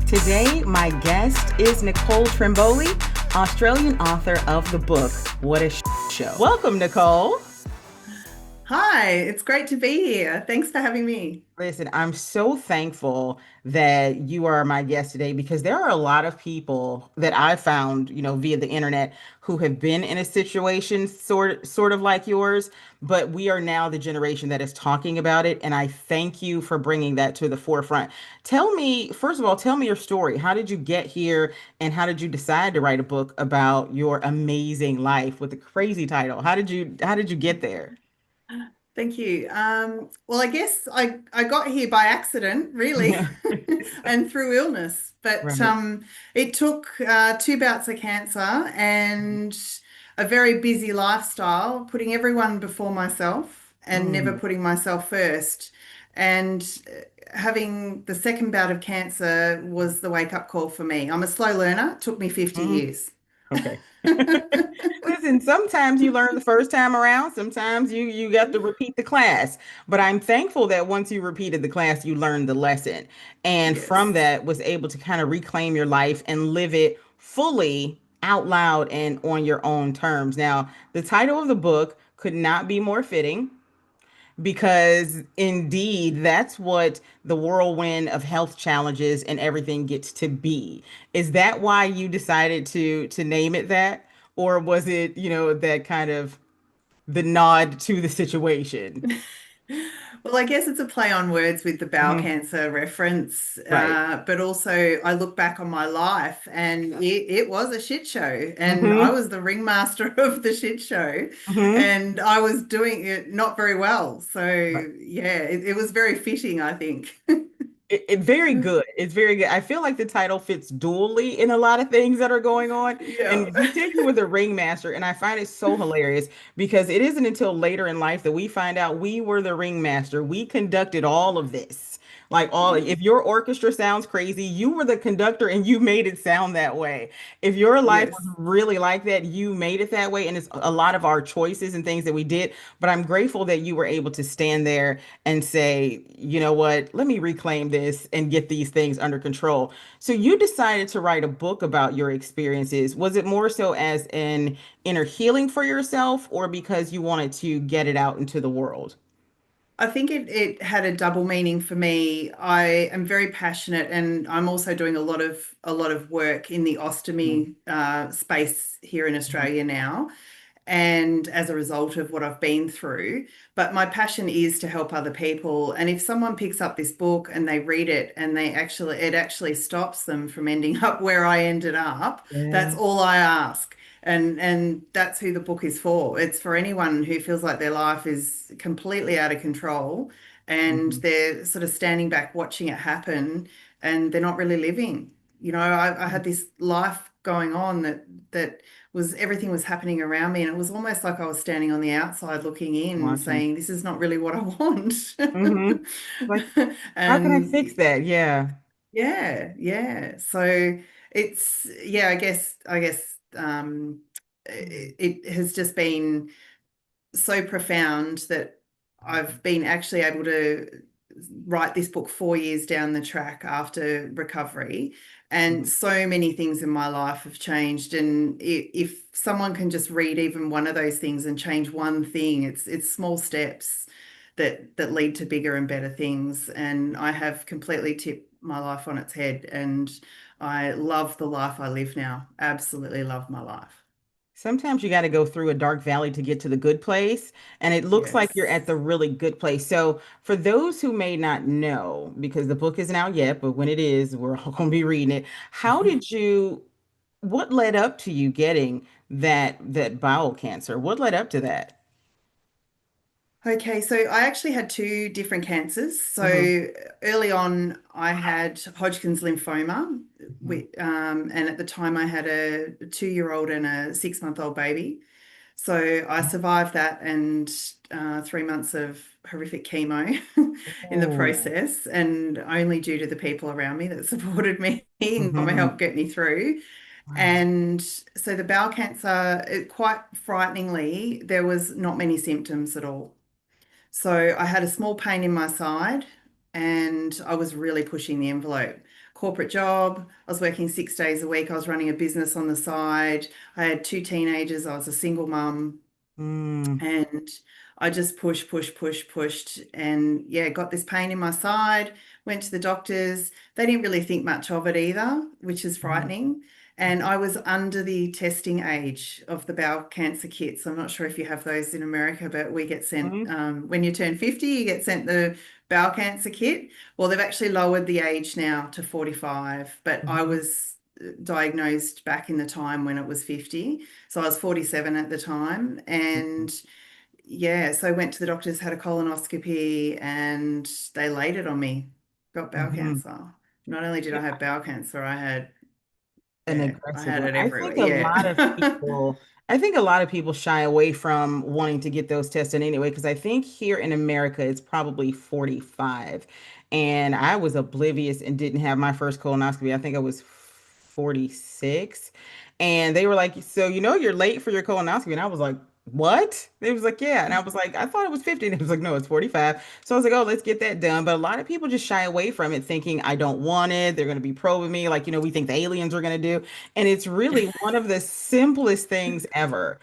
Today, my guest is Nicole Trimboli, Australian author of the book, What a Show. Welcome, Nicole. Hi, it's great to be here. Thanks for having me. Listen, I'm so thankful that you are my guest today because there are a lot of people that I found, via the internet who have been in a situation sort of like yours, but we are now the generation that is talking about it, and I thank you for bringing that to the forefront. Tell me, first of all, tell me your story. How did you get here, and how did you decide to write a book about your amazing life with a crazy title? How did you get there? Thank you. Well, I guess I got here by accident, really, and through illness. But Right. it took two bouts of cancer and a very busy lifestyle, putting everyone before myself and never Mm, putting myself first. And having the second bout of cancer was the wake-up call for me. I'm a slow learner. It took me 50 mm. years. Okay. Listen, sometimes you learn the first time around, sometimes you got to repeat the class. But I'm thankful that once you repeated the class, you learned the lesson. And from Yes. that was able to kind of reclaim your life and live it fully out loud and on your own terms. Now, the title of the book could not be more fitting because indeed that's what the whirlwind of health challenges and everything gets to be. Is that why you decided to name it that, or was it, that kind of the nod to the situation? Well, I guess it's a play on words with the bowel Mhm. cancer reference, Right. but also I look back on my life and it was a shit show, and I Mm-hmm. was the ringmaster of the shit show, Mm-hmm. and I was doing it not very well. So, Right. yeah, it was very fitting, I think. It very good. It's very good. I feel like the title fits dually in a lot of things that are going on. Yeah. And you said you were the ringmaster, and I find it so hilarious because it isn't until later in life that we find out we were the ringmaster. We conducted all of this. Like if your orchestra sounds crazy, you were the conductor and you made it sound that way. If your life was Yes. really like that, you made it that way. And it's a lot of our choices and things that we did. But I'm grateful that you were able to stand there and say, you know what, let me reclaim this and get these things under control. So you decided to write a book about your experiences. Was it more so as an inner healing for yourself or because you wanted to get it out into the world? I think it had a double meaning for me. I am very passionate, and I'm also doing a lot of work in the Mhm. ostomy space here in Mhm. Australia now, and as a result of what I've been through. But my passion is to help other people. And if someone picks up this book and they read it and it actually stops them from ending up where I ended up, that's Yeah. all I ask. And that's who the book is for. It's for anyone who feels like their life is completely out of control and Mhm. they're sort of standing back watching it happen and they're not really living. I had this life going on that was everything was happening around me, and it was almost like I was standing on the outside looking in, Watching. saying, "This is not really what I want." Mm-hmm. Like, how can I fix And that? Yeah. yeah, yeah. So I guess it has just been so profound that I've been actually able to write this book 4 years down the track after recovery. And Mhm. so many things in my life have changed. And if someone can just read even one of those things and change one thing, it's small steps that lead to bigger and better things. And I have completely tipped my life on its head. And I love the life I live now. Absolutely love my life. Sometimes you got to go through a dark valley to get to the good place, and it looks like you're Yes. at the really good place. So, for those who may not know, because the book isn't out yet, but when it is, we're all going to be reading it. What led up to you getting that bowel cancer? What led up to that? Okay, so I actually had two different cancers. Hmm. So early on, I had Hodgkin's lymphoma, and at the time, I had a 2-year-old and a 6-month-old baby. So I survived that and 3 months of horrific chemo in the Oh. process, and only due to the people around me that supported me and got my Hmm. help get me through. Wow. And so the bowel cancer, quite frighteningly, there was not many symptoms at all. So I had a small pain in my side and I was really pushing the envelope. Corporate job, I was working 6 days a week. I was running a business on the side. I had two teenagers. I was a single mum. Mm, And I just pushed, and yeah, got this pain in my side. Went to the doctors. They didn't really think much of it either, which is mhm, frightening. And I was under the testing age of the bowel cancer kits. I'm not sure if you have those in America, but we get sent mhm, when you turn 50, you get sent the bowel cancer kit. Well, they've actually lowered the age now to 45, but I mhm, was diagnosed back in the time when it was 50. So I was 47 at the time. mhm, And yeah, so I went to the doctors, had a colonoscopy, and they laid it on me. Got bowel mhm. cancer. Not only did I have bowel cancer, An I aggressive had one. it everywhere. Yeah. I think a lot of people shy away from wanting to get those tested anyway, because I think here in America it's probably 45. And I was oblivious and didn't have my first colonoscopy. I think I was 46. And they were like, "So, you're late for your colonoscopy." And I was like, "What?" They was like, "Yeah." And I was like, "I thought it was 50." And it was like, "No, it's 45." So I was like, "Oh, let's get that done." But a lot of people just shy away from it thinking I don't want it. They're going to be probing me like, we think the aliens are going to do. And it's really one of the simplest things ever.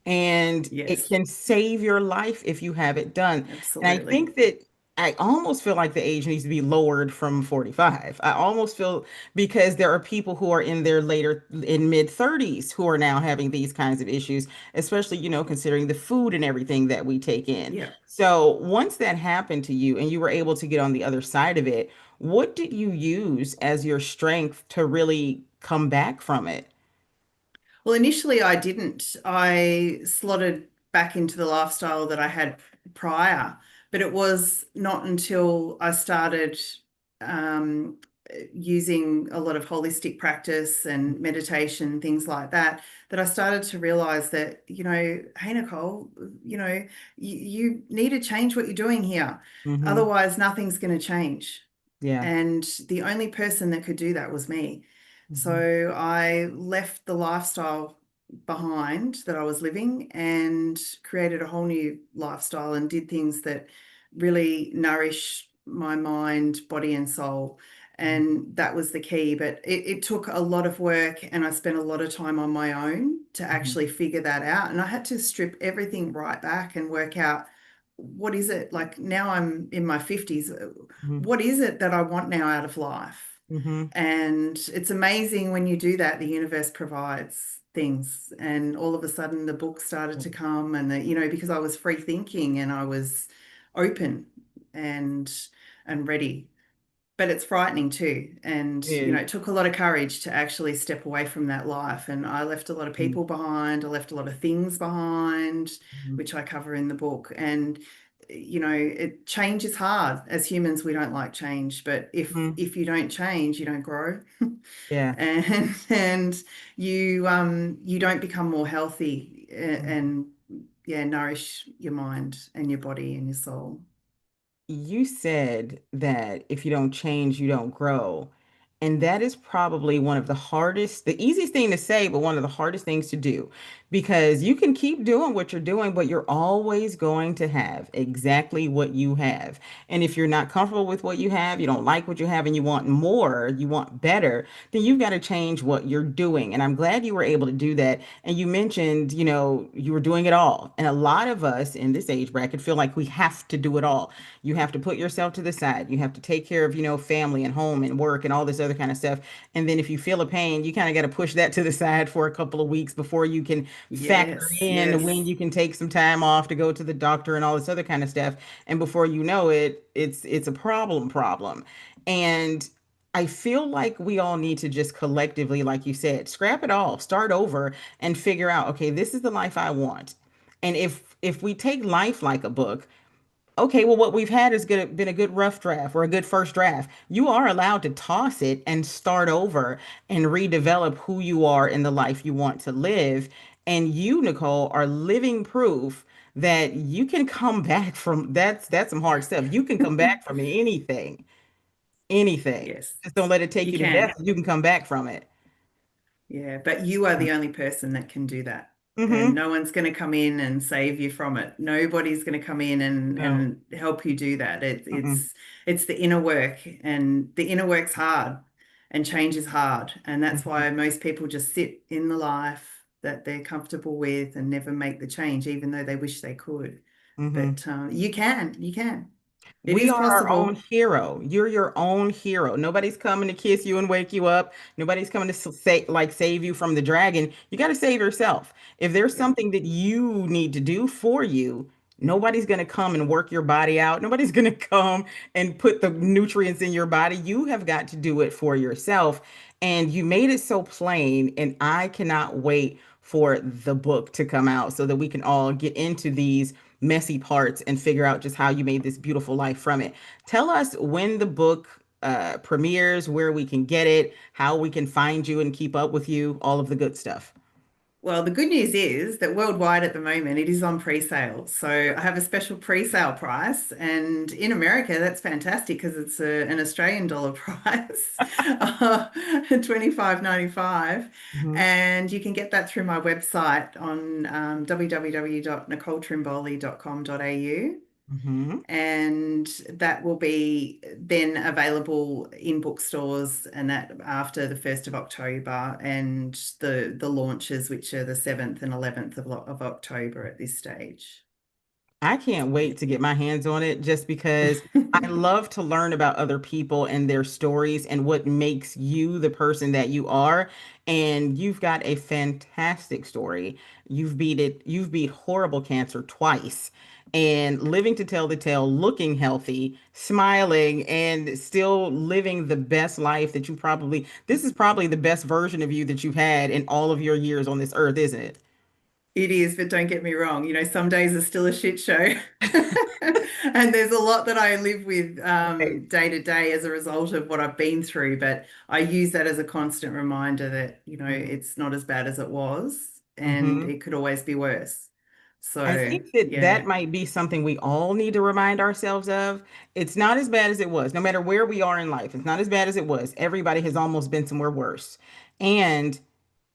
And it Yes, can save your life if you have it done. And I absolutely. think that I almost feel like the age needs to be lowered from 45. I almost feel because there are people who are in their later in mid 30s who are now having these kinds of issues, especially, considering the food and everything that we take in. Yeah. So once that happened to you and you were able to get on the other side of it, what did you use as your strength to really come back from it? Well, initially I didn't. I slotted back into the lifestyle that I had prior, but it was not until I started um, using a lot of holistic practice and meditation, things like that, that I started to realize that, hey, Nicole, you need to change what you're doing here. Hmm. Otherwise, nothing's going to change. Yeah. And the only person that could do that was me. Hmm. So I left the lifestyle behind that I was living and created a whole new lifestyle and did things that really nourish my mind, body, and soul. And that was the key. But it took a lot of work, and I spent a lot of time on my own to Hmm. actually figure that out. And I had to strip everything right back and work out what is it like now I'm in my 50s. Hmm. What is it that I want now out of life? Hmm. And it's amazing when you do that, the universe provides things. And all of a sudden the book started to come and because I was free thinking and I was open and ready. But it's frightening too. And, Is. it took a lot of courage to actually step away from that life. And I left a lot of Mhm. people behind. I left a lot of things behind, Mhm. which I cover in the book. And, change is hard. As humans, we don't like change. But Mhm. if you don't change, you don't grow. Yeah. And you don't become more healthy and yeah, nourish your mind and your body and your soul. You said that if you don't change, you don't grow. And that is probably one of the hardest, the easiest thing to say, but one of the hardest things to do because you can keep doing what you're doing, but you're always going to have exactly what you have. And if you're not comfortable with what you have, you don't like what you have, and you want more, you want better, then you've got to change what you're doing. And I'm glad you were able to do that. And you mentioned, you were doing it all. And a lot of us in this age bracket feel like we have to do it all. You have to put yourself to the side. You have to take care of, family and home and work and all this other kind of stuff. And then if you feel a pain, you kind of got to push that to the side for a couple of weeks before you can factor Yes, in when yes, you can take some time off to go to the doctor and all this other kind of stuff. And before you know it, it's a problem. And I feel like we all need to just collectively, like you said, scrap it all, start over and figure out, okay, this is the life I want. And if we take life like a book, okay, well, what we've had is good, been a good rough draft or a good first draft. You are allowed to toss it and start over and redevelop who you are in the life you want to live. And you, Nicole, are living proof that you can come back from that's some hard stuff. You can come back from anything, anything. yes, Just don't let it take you you to death. can. You can come back from it. Yeah, but you are the only person that can do that. and Mm-hmm. no one's going to come in and save you from it. Nobody's going to come in No. and help you do that. Mm-mm. It's the inner work, and the inner work's hard, and change is hard. And that's Mm-hmm. why most people just sit in the life that they're comfortable with and never make the change, even though they wish they could. Mm-hmm. But you can. It We is are our own possible. hero. You're your own hero. Nobody's coming to kiss you and wake you up. Nobody's coming to say like save you from the dragon. You got to save yourself. If there's Yeah. something that you need to do for you, nobody's going to come and work your body out. Nobody's going to come and put the nutrients in your body. You have got to do it for yourself. And you made it so plain. And I cannot wait for the book to come out so that we can all get into these messy parts and figure out just how you made this beautiful life from it. Tell us when the book premieres, where we can get it, how we can find you and keep up with you, all of the good stuff. Well, the good news is that worldwide at the moment it is on pre-sale. So I have a special pre-sale price, and in America that's fantastic because it's an Australian dollar price, 25.95, Hmm. and you can get that through my website on www.nicoletrimboli.com.au, Hmm. and that will be then available in bookstores and that after the 1st of October, and the launches, which are the 7th and 11th of October at this stage. I can't wait to get my hands on it just because I love to learn about other people and their stories and what makes you the person that you are. And you've got a fantastic story. You've beat horrible cancer twice and living to tell the tale, looking healthy, smiling, and still living the best life that this is probably the best version of you that you've had in all of your years on this earth, isn't it? It is, but don't get me wrong, some days are still a shit show. And there's a lot that I live with Right. day to day as a result of what I've been through. But I use that as a constant reminder that, it's not as bad as it was, and Mm-hmm. it could always be worse. I So, think that yeah, that might be something we all need to remind ourselves of. It's not as bad as it was, no matter where we are in life. It's not as bad as it was. Everybody has almost been somewhere worse. And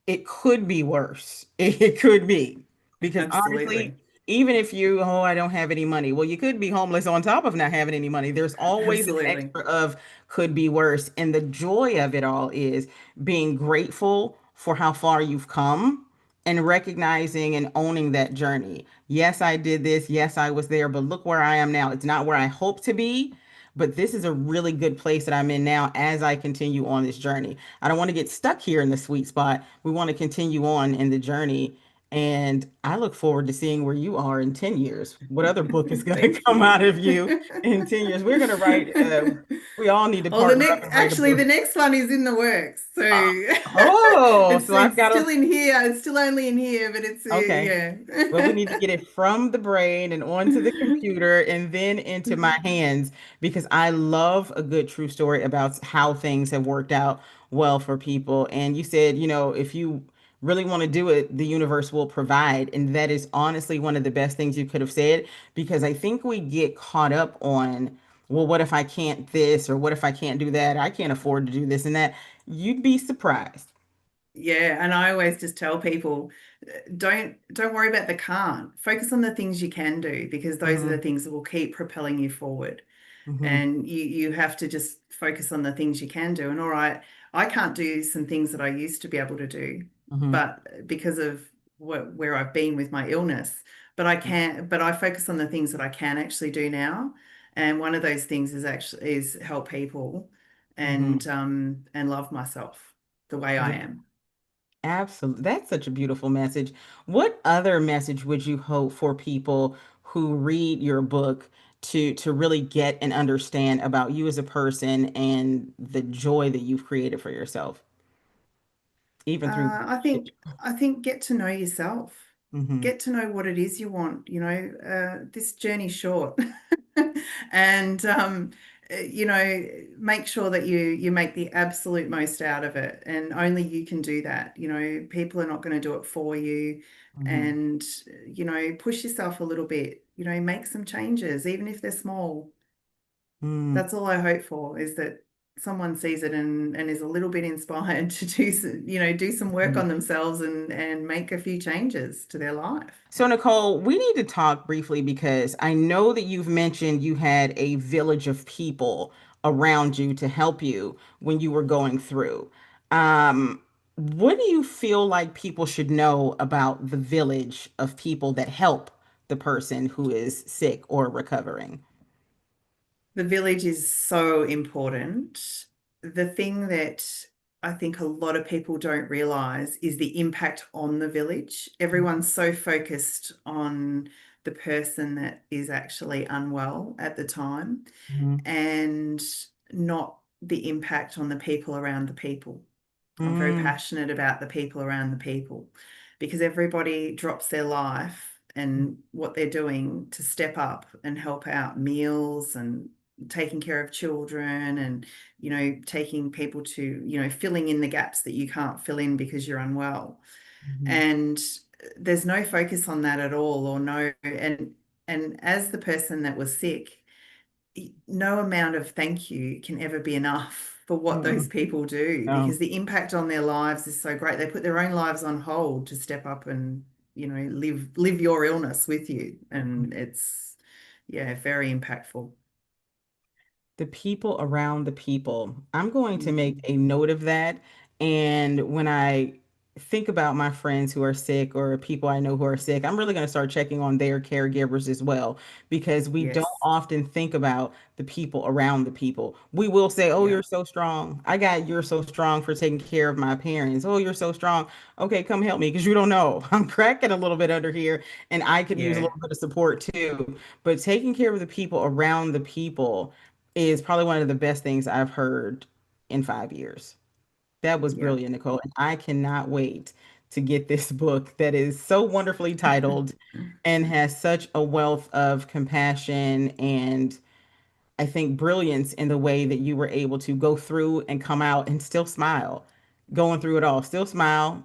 it could be worse. It could be. Because honestly, absolutely. even if I don't have any money, well, you could be homeless on top of not having any money. There's always an Absolutely. extra of could be worse. And the joy of it all is being grateful for how far you've come and recognizing and owning that journey. Yes, I did this. Yes, I was there, but look where I am now. It's not where I hope to be, but this is a really good place that I'm in now as I continue on this journey. I don't want to get stuck here in the sweet spot. We want to continue on in the journey. And I look forward to seeing where you are in 10 years. What other book is going to Thank come out of you. you in 10 years? We're going to write, we all need to Oh, the partner up next and write a actually book. the next one is in the works. So Uh, oh, it's so I've it's got still to, in here. It's still only in here, but it's okay. yeah. Well, we need to get it from the brain and onto the computer and then into my hands because I love a good true story about how things have worked out well for people. And you said, if you really want to do it, the universe will provide. And that is honestly one of the best things you could have said because I think we get caught up on, well, what if I can't this or what if I can't do that? I can't afford to do this and that. You'd be surprised. Yeah, and I always just tell people, don't worry about the can't. Focus on the things you can do, because those are the Hmm. things that will keep propelling you forward. Hmm. And you have to just focus on the things you can do. And all right, I can't do some things that I used to be able to do, Hmm. but because of where I've been with my illness, but I focus on the things that I can actually do now. And one of those things is help people Hmm. and love myself the way I Yeah. am. Absolutely. That's such a beautiful message. What other message would you hope for people who read your book to really get and understand about you as a person and the joy that you've created for yourself, even through I think get to know yourself. hmm. Get to know what it is you want. This journey's short, and make sure that you make the absolute most out of it, and only you can do that. People are not going to do it for you, Hmm. and push yourself a little bit. Make some changes, even if they're small. Mm. That's all I hope for, is that someone sees it and is a little bit inspired to do some work on themselves and make a few changes to their life. So, Nicole, we need to talk briefly because I know that you've mentioned you had a village of people around you to help you when you were going through. What do you feel like people should know about the village of people that help the person who is sick or recovering? The village is so important. The thing that I think a lot of people don't realize is the impact on the village. Everyone's so focused on the person that is actually unwell at the time Mhm. and not the impact on the people around the people. I'm very Mm, passionate about the people around the people because everybody drops their life and what they're doing to step up and help out meals and taking care of children and taking people to filling in the gaps that you can't fill in because you're unwell. mhm, And there's no focus on that at all, or no. And as the person that was sick, no amount of thank you can ever be enough for what those mm, people do, no. because the impact on their lives is so great. They put their own lives on hold to step up and live your illness with you, and it's yeah, very impactful. The people around the people. I'm going to make Mm. a note of that. And when I think about my friends who are sick or people I know who are sick, I'm really going to start checking on their caregivers as well, because we don't Yes. often think about the people around the people. We will say, "Oh, Yeah. you're so strong. I got you're so strong for taking care of my parents. Oh, you're so strong. Okay, come help me because you don't know. I'm cracking a little bit under here and I could use a Yeah. little bit of support too." But taking care of the people around the people is probably one of the best things I've heard in 5 years. That was Yeah. brilliant, Nicole. And I cannot wait to get this book that is so wonderfully titled and has such a wealth of compassion and I think brilliance in the way that you were able to go through and come out and still smile, going through it all, still smile,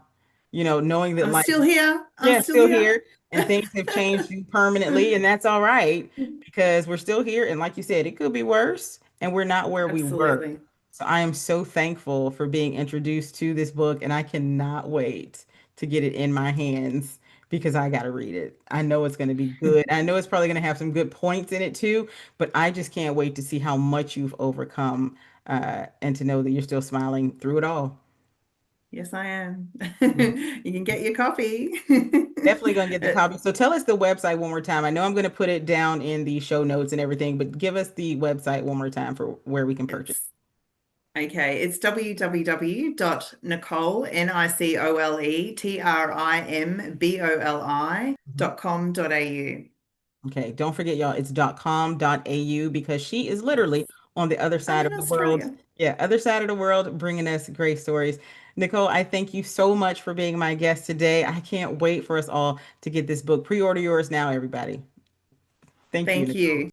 knowing that I'm life, still here. I'm yeah, still still here. here and things have changed you permanently, and that's all right because we're still here. And like you said, it could be worse, and we're not where we were. Absolutely. So I am so thankful for being introduced to this book, and I cannot wait to get it in my hands because I got to read it. I know it's going to be good. I know it's probably going to have some good points in it too, but I just can't wait to see how much you've overcome and to know that you're still smiling through it all. Yes, I am. Yeah. You can get your coffee. Definitely gonna get the copy. So tell us the website one more time. I know I'm gonna put it down in the show notes and everything, but give us the website one more time for where we can purchase. It's okay. It's www.nicole, Mhm. NICOLETRIMBOLI.com.au. Okay, don't forget, y'all, it's .com.au because she is literally Yes. on the other I'm side in of the world. Australia. Yeah, other side of the world, bringing us great stories. Nicole, I thank you so much for being my guest today. I can't wait for us all to get this book. Pre-order yours now, everybody. Thank you, Thank Nicole. you.